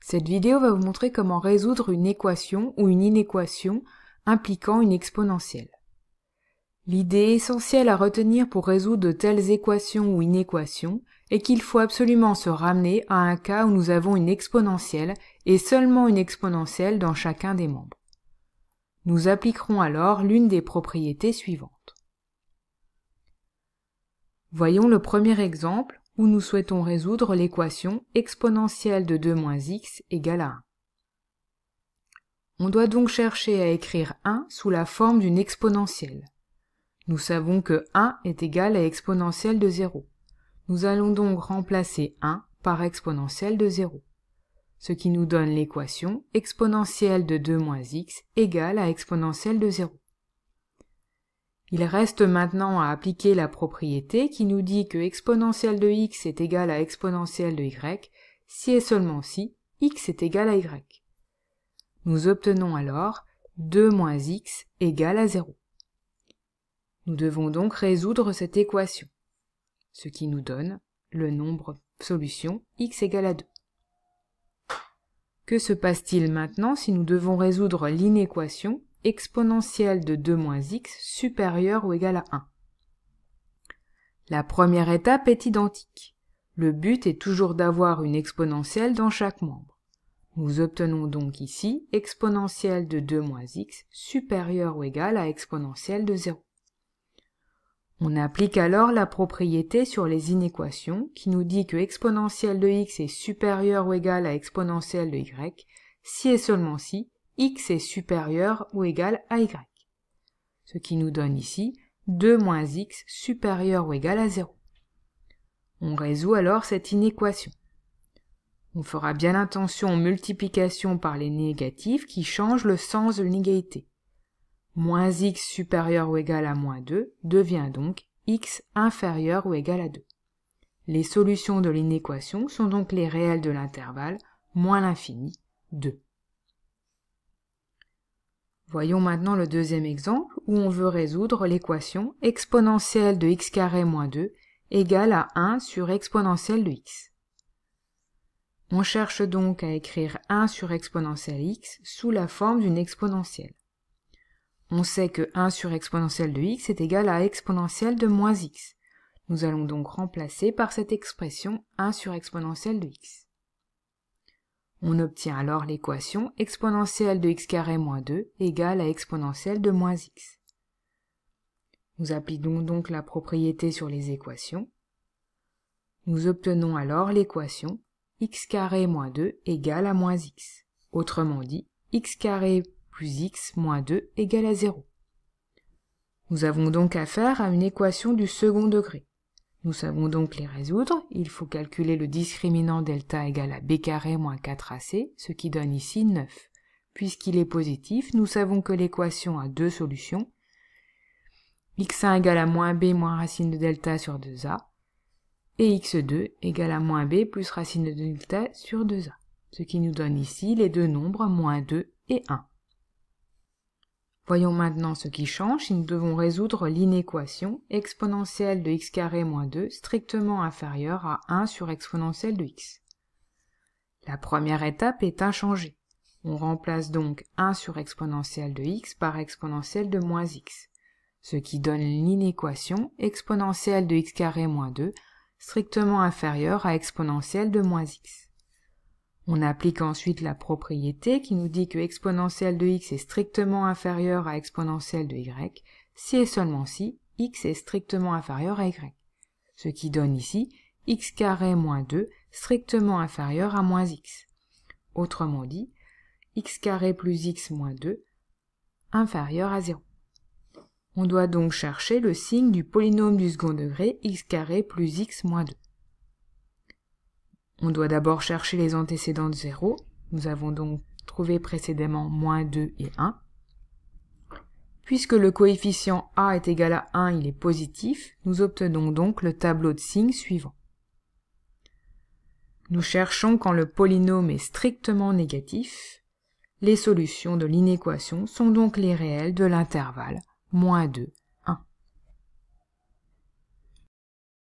Cette vidéo va vous montrer comment résoudre une équation ou une inéquation impliquant une exponentielle. L'idée essentielle à retenir pour résoudre de telles équations ou inéquations est qu'il faut absolument se ramener à un cas où nous avons une exponentielle et seulement une exponentielle dans chacun des membres. Nous appliquerons alors l'une des propriétés suivantes. Voyons le premier exemple où nous souhaitons résoudre l'équation exponentielle de 2 moins x égale à 1. On doit donc chercher à écrire 1 sous la forme d'une exponentielle. Nous savons que 1 est égal à exponentielle de 0. Nous allons donc remplacer 1 par exponentielle de 0, ce qui nous donne l'équation exponentielle de 2 moins x égale à exponentielle de 0. Il reste maintenant à appliquer la propriété qui nous dit que exponentielle de x est égale à exponentielle de y si et seulement si x est égal à y. Nous obtenons alors 2 moins x égale à 0. Nous devons donc résoudre cette équation, ce qui nous donne le nombre solution x égale à 2. Que se passe-t-il maintenant si nous devons résoudre l'inéquation exponentielle de 2 moins x supérieure ou égale à 1? La première étape est identique. Le but est toujours d'avoir une exponentielle dans chaque membre. Nous obtenons donc ici exponentielle de 2 moins x supérieure ou égale à exponentielle de 0. On applique alors la propriété sur les inéquations qui nous dit que exponentielle de x est supérieure ou égale à exponentielle de y si et seulement si x est supérieur ou égal à y, ce qui nous donne ici 2 moins x supérieur ou égal à 0. On résout alors cette inéquation. On fera bien attention aux multiplications par les négatifs qui changent le sens de l'égalité. Moins x supérieur ou égal à moins 2 devient donc x inférieur ou égal à 2. Les solutions de l'inéquation sont donc les réels de l'intervalle moins l'infini, 2. Voyons maintenant le deuxième exemple où on veut résoudre l'équation exponentielle de x carré moins 2 égale à 1 sur exponentielle de x. On cherche donc à écrire 1 sur exponentielle x sous la forme d'une exponentielle. On sait que 1 sur exponentielle de x est égal à exponentielle de moins x. Nous allons donc remplacer par cette expression 1 sur exponentielle de x. On obtient alors l'équation exponentielle de x carré moins 2 égale à exponentielle de moins x. Nous appliquons donc la propriété sur les équations. Nous obtenons alors l'équation x carré moins 2 égale à moins x. Autrement dit, x carré plus x moins 2 égale à 0. Nous avons donc affaire à une équation du second degré. Nous savons donc les résoudre. Il faut calculer le discriminant delta égale à b carré moins 4ac, ce qui donne ici 9. Puisqu'il est positif, nous savons que l'équation a deux solutions. x1 égale à moins b moins racine de delta sur 2a, et x2 égale à moins b plus racine de delta sur 2a, ce qui nous donne ici les deux nombres moins 2 et 1. Voyons maintenant ce qui change si nous devons résoudre l'inéquation exponentielle de x carré moins 2 strictement inférieure à 1 sur exponentielle de x. La première étape est inchangée. On remplace donc 1 sur exponentielle de x par exponentielle de moins x, ce qui donne l'inéquation exponentielle de x carré moins 2 strictement inférieure à exponentielle de moins x. On applique ensuite la propriété qui nous dit que exponentielle de x est strictement inférieure à exponentielle de y, si et seulement si x est strictement inférieur à y, ce qui donne ici x carré moins 2 strictement inférieur à moins x. Autrement dit, x carré plus x moins 2 inférieur à 0. On doit donc chercher le signe du polynôme du second degré x carré plus x moins 2. On doit d'abord chercher les antécédents de 0. Nous avons donc trouvé précédemment moins 2 et 1. Puisque le coefficient a est égal à 1, il est positif, nous obtenons donc le tableau de signes suivant. Nous cherchons quand le polynôme est strictement négatif. Les solutions de l'inéquation sont donc les réels de l'intervalle moins 2